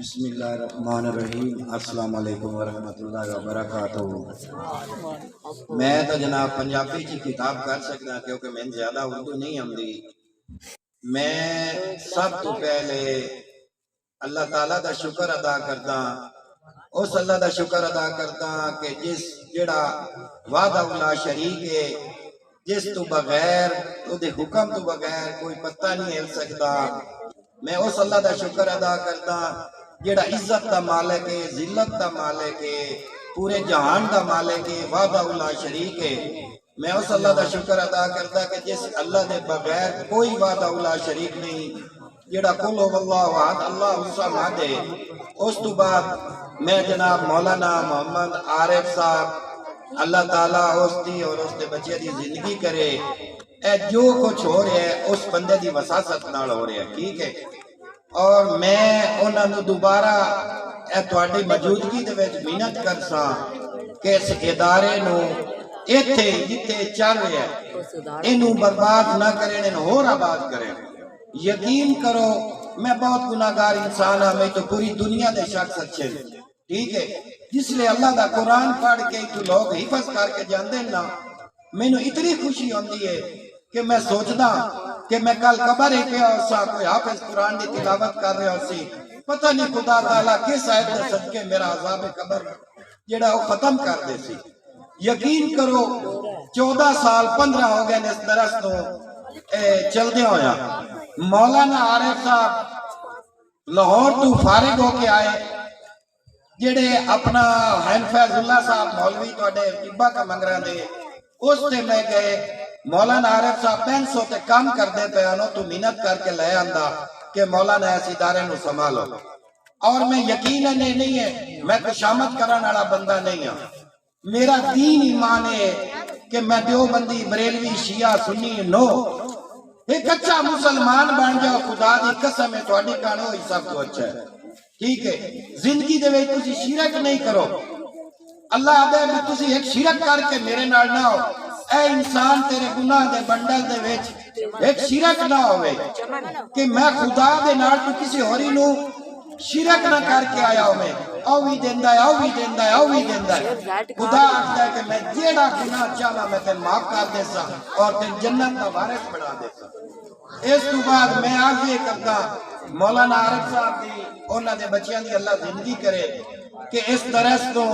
بسم اللہ الرحمن الرحیم۔ السلام علیکم ورحمۃ اللہ وبرکاتہ۔ میں تو جناب پنجابی کی کتاب کر سکتا کیونکہ میں زیادہ اردو نہیں آتی۔ میں سب تو پہلے اللہ تعالیٰ دا شکر ادا کرتا، اس اللہ دا شکر ادا کرتا کہ جڑا وعدہ لا شریک ہے، جس تو بغیر او دے حکم تو بغیر کوئی پتہ نہیں ہل سکتا۔ میں اس اللہ دا شکر ادا کرتا جڑا عزت دا مالک ہے، ذلت دا مالک ہے، پورے جہان دا مالک ہے، وحدہ لا شریک ہے۔ میں اس اللہ دا شکر ادا کرتا کہ جس اللہ دے بغیر کوئی وحدہ لا شریک نہیں، جڑا قل هو اللہ احد اللہ الصمد ہے۔ اس تو بعد میں جناب مولانا محمد عارف صاحب اللہ تعالیٰ اس دی اور اس دے بچے دی زندگی کرے، اے جو کچھ ہو رہا ہے اس بندے دی وساست نال ہو رہا ہے، ٹھیک ہے۔ اور میں انہاں نوں دوبارہ تہاڈی موجودگی دے وچ محنت کرساں کہ اس ادارے نوں ایتھے جتھے چل رہا ہے اینوں برباد نہ کریں، اینوں ہور آباد کریں۔ یقین کرو میں بہت گناہگار انسان ہاں، میں تو پوری دنیا دے شخص اچھے، ٹھیک ہے۔ جس لئے اللہ دا قرآن پڑھ کے تو لوگ حفظ کر کے جاندے نا، میں نو اتنی خوشی ہوندی ہے کہ میں سوچدا کہ میں کل قبر ہی پہ ہوسا، کوئی حافظ قرآن دی تلاوت کر رہے ہوسی، پتہ نہیں خدا تعالیٰ کس آیت دے صدقے میرا عذاب قبر جڑا وہ ختم کر دے سی۔ یقین کرو 14 سال 15 ہو گئے اس درس تو چلدے ہویا۔ مولانا عارف صاحب لاہور تو فارغ ہو کے آئے، جڑے اپنا حین فیض اللہ صاحب مولوی توڑے ٹبا کا منگرہ دے، اس سے میں گئے مولانا عارف صاحب 500 تے کام کر دے پیانو تو محنت کر کے لے آندہ کہ مولانا ایسی ادارے نو سنبھالو۔ اور میں یقیناً نہیں ہے، میں کشامت کرنے والا بندہ نہیں ہوں، میرا دین ایمان ہے کہ میں دیوبندی بریلوی شیعہ سنی نو ایک اچھا مسلمان بن جاؤ، خدا دی قسم ہے تہاڈی کانو ہی سب تو اچھا ہے، ٹھیک ہے۔ زندگی دے وچ تسی شرک نہیں کرو، اللہ آدھے بھی تسی ایک شرک کر کے میرے نال نہ ہو، اے انسان تیرے گناہ دے بنڈل دے وچ ایک شرک نہ ہوئے کہ میں خدا دے نال تو کسی ہوری نو شرک نہ کر کے آیا ہوں، میں او بھی دیندہ ہے، او بھی دیندہ ہے، او بھی دیندہ ہے۔ خدا آتا ہے کہ میں جیڑا گناہ چاہنا میں تے معاف کر دے سا اور تے جنت کا وارث بنا دے سا۔ اس تو بعد میں آج یہ کرتا مولانا عارف صاحب دی انہاں دے بچیاں دی اللہ زندگی کرے کہ اس درس تو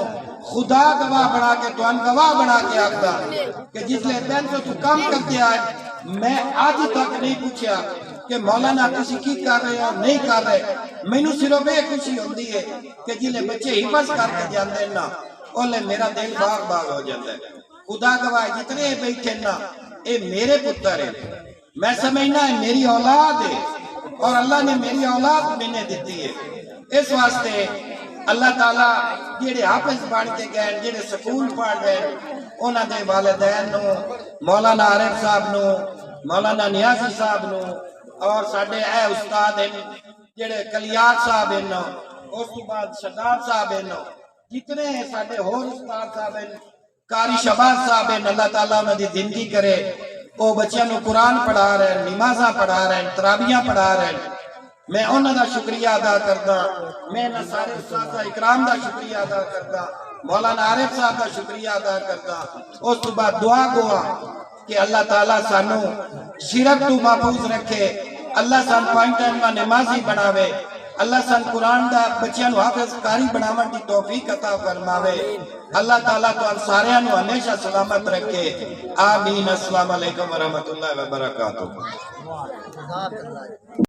خدا گواہ بنا کے تو ان گواہ بنا کے آگتا کہ جس لئے 500 تو کام کرتے آئے، میں آج تک نہیں پوچھا کہ مولانا کسی کی کر رہے ہو نہیں کر رہے، میں نو صرف بے خوشی ہوندی ہے کہ جلے بچے حفظ کر کے جاندے نا اولے میرا دل باغ باغ ہو جاتا ہے۔ خدا گواہ جتنے بیٹھے نا اے میرے پتر ہیں، میں سمجھنا ہے میری اولاد ہے اور اللہ نے میری اولاد میں نے دیتی ہے۔ اس واسطے اللہ تعالیٰ جڑے حافظ پڑھ کے گئے، جڑے سکول پڑھ گئے، انہاں دے والدین نو، مولانا عارف صاحب نو، مولانا نیازی صاحب نو، اور ساڑھے اے استاد ہیں جڑے کلیار صاحب ہیں، اس تو بعد شداد صاحب ہیں، جتنے ساڑھے ہور استاد صاحب ہیں، کاری شباز صاحب ہیں، اللہ تعالیٰ انہوں دی زندگی کرے، وہ بچیاں نو قرآن پڑھا رہے ہیں، نمازاں پڑھا رہے ہیں، تراویحاں پڑھا رہے ہیں۔ میں انہوں دا شکریہ ادا کرتا، میں نہ سارے استاد اکرام دا شکریہ ادا کرتا، مولانا عارف صاحب دا شکریہ ادا کرتا۔ اس تو بعد دعا گوا کہ اللہ تعالیٰ سانو شرک تو محفوظ رکھے، اللہ سان پانچ ٹائم کا نمازی بناوے، اللہ سان قرآن دا بچیاں نو حافظ کاری بناون دی توفیق عطا فرماوے، اللہ تعالیٰ تو ان سارے نو ہمیشہ سلامت رکھے، آمین۔ السلام علیکم ورحمۃ اللہ وبرکاتہ۔